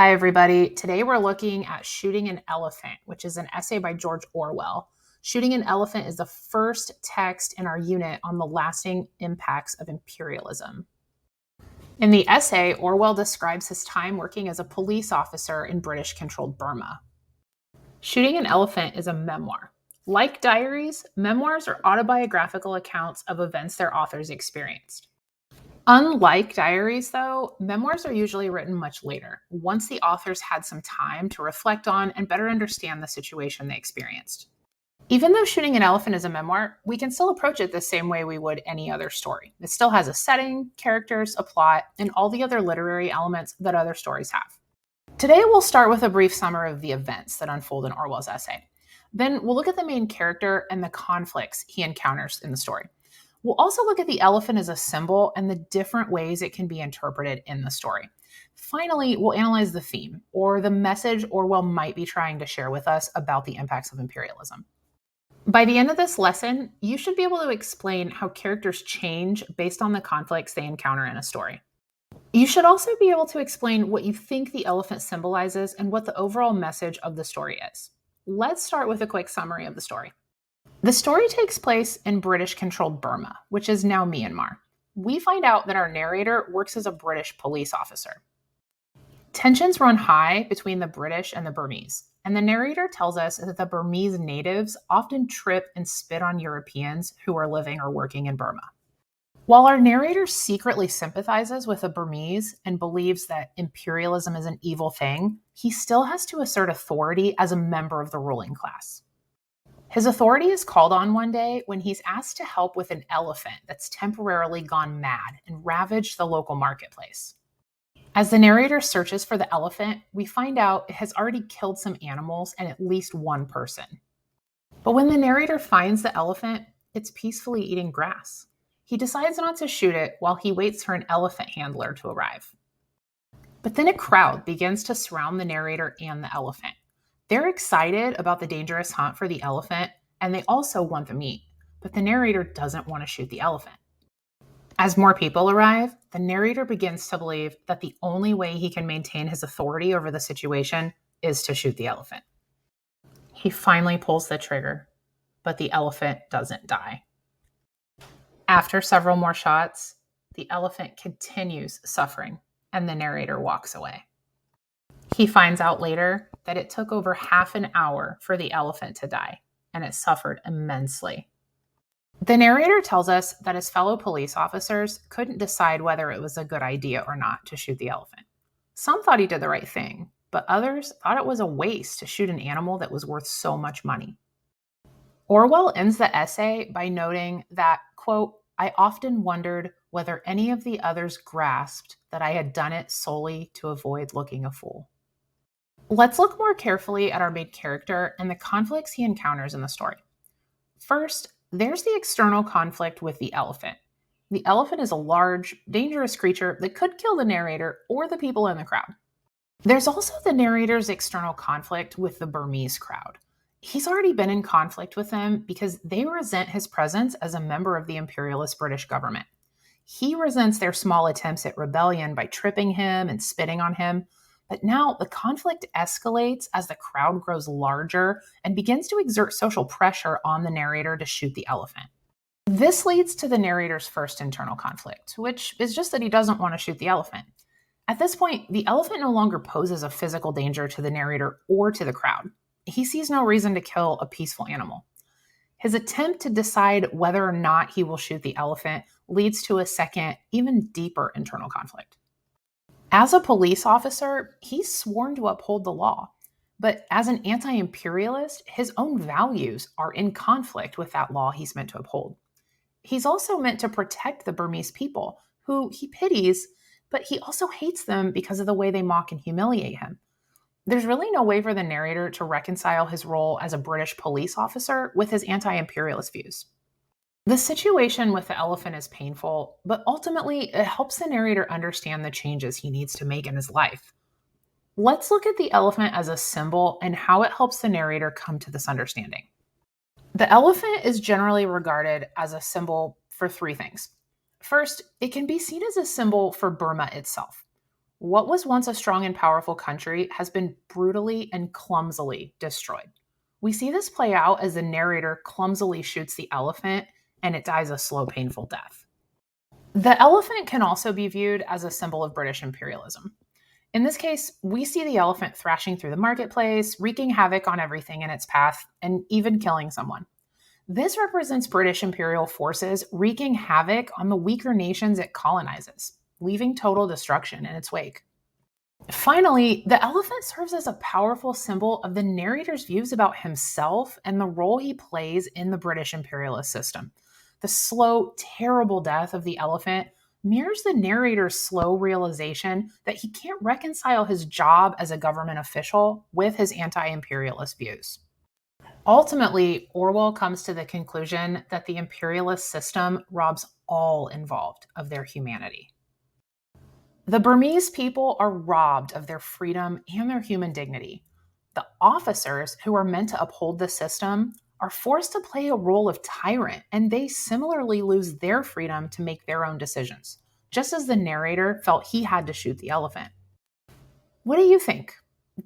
Hi, everybody. Today we're looking at Shooting an Elephant, which is an essay by George Orwell. Shooting an Elephant is the first text in our unit on the lasting impacts of imperialism. In the essay, Orwell describes his time working as a police officer in British controlled Burma. Shooting an Elephant is a memoir. Like diaries, memoirs are autobiographical accounts of events their authors experienced. Unlike diaries, though, memoirs are usually written much later, once the authors had some time to reflect on and better understand the situation they experienced. Even though Shooting an Elephant is a memoir, we can still approach it the same way we would any other story. It still has a setting, characters, a plot, and all the other literary elements that other stories have. Today, we'll start with a brief summary of the events that unfold in Orwell's essay. Then we'll look at the main character and the conflicts he encounters in the story. We'll also look at the elephant as a symbol and the different ways it can be interpreted in the story. Finally, we'll analyze the theme, or the message Orwell might be trying to share with us about the impacts of imperialism. By the end of this lesson, you should be able to explain how characters change based on the conflicts they encounter in a story. You should also be able to explain what you think the elephant symbolizes and what the overall message of the story is. Let's start with a quick summary of the story. The story takes place in British-controlled Burma, which is now Myanmar. We find out that our narrator works as a British police officer. Tensions run high between the British and the Burmese, and the narrator tells us that the Burmese natives often trip and spit on Europeans who are living or working in Burma. While our narrator secretly sympathizes with the Burmese and believes that imperialism is an evil thing, he still has to assert authority as a member of the ruling class. His authority is called on one day when he's asked to help with an elephant that's temporarily gone mad and ravaged the local marketplace. As the narrator searches for the elephant, we find out it has already killed some animals and at least one person. But when the narrator finds the elephant, it's peacefully eating grass. He decides not to shoot it while he waits for an elephant handler to arrive. But then a crowd begins to surround the narrator and the elephant. They're excited about the dangerous hunt for the elephant, and they also want the meat, but the narrator doesn't want to shoot the elephant. As more people arrive, the narrator begins to believe that the only way he can maintain his authority over the situation is to shoot the elephant. He finally pulls the trigger, but the elephant doesn't die. After several more shots, the elephant continues suffering, and the narrator walks away. He finds out later that it took over half an hour for the elephant to die, and it suffered immensely. The narrator tells us that his fellow police officers couldn't decide whether it was a good idea or not to shoot the elephant. Some thought he did the right thing, but others thought it was a waste to shoot an animal that was worth so much money. Orwell ends the essay by noting that, quote, "I often wondered whether any of the others grasped that I had done it solely to avoid looking a fool." Let's look more carefully at our main character and the conflicts he encounters in the story. First, there's the external conflict with the elephant. The elephant is a large, dangerous creature that could kill the narrator or the people in the crowd. There's also the narrator's external conflict with the Burmese crowd. He's already been in conflict with them because they resent his presence as a member of the imperialist British government. He resents their small attempts at rebellion by tripping him and spitting on him. But now the conflict escalates as the crowd grows larger and begins to exert social pressure on the narrator to shoot the elephant. This leads to the narrator's first internal conflict, which is just that he doesn't want to shoot the elephant. At this point, the elephant no longer poses a physical danger to the narrator or to the crowd. He sees no reason to kill a peaceful animal. His attempt to decide whether or not he will shoot the elephant leads to a second, even deeper internal conflict. As a police officer, he's sworn to uphold the law, but as an anti-imperialist, his own values are in conflict with that law he's meant to uphold. He's also meant to protect the Burmese people, who he pities, but he also hates them because of the way they mock and humiliate him. There's really no way for the narrator to reconcile his role as a British police officer with his anti-imperialist views. The situation with the elephant is painful, but ultimately it helps the narrator understand the changes he needs to make in his life. Let's look at the elephant as a symbol and how it helps the narrator come to this understanding. The elephant is generally regarded as a symbol for three things. First, it can be seen as a symbol for Burma itself. What was once a strong and powerful country has been brutally and clumsily destroyed. We see this play out as the narrator clumsily shoots the elephant and it dies a slow, painful death. The elephant can also be viewed as a symbol of British imperialism. In this case, we see the elephant thrashing through the marketplace, wreaking havoc on everything in its path, and even killing someone. This represents British imperial forces wreaking havoc on the weaker nations it colonizes, leaving total destruction in its wake. Finally, the elephant serves as a powerful symbol of the narrator's views about himself and the role he plays in the British imperialist system. The slow, terrible death of the elephant mirrors the narrator's slow realization that he can't reconcile his job as a government official with his anti imperialist views. Ultimately, Orwell comes to the conclusion that the imperialist system robs all involved of their humanity. The Burmese people are robbed of their freedom and their human dignity. The officers who are meant to uphold the system are forced to play a role of tyrant, and they similarly lose their freedom to make their own decisions, just as the narrator felt he had to shoot the elephant. What do you think?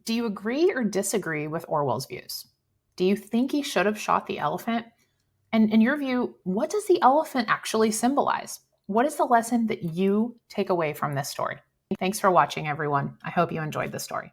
Do you agree or disagree with Orwell's views? Do you think he should have shot the elephant? And in your view, what does the elephant actually symbolize? What is the lesson that you take away from this story? Thanks for watching, everyone. I hope you enjoyed the story.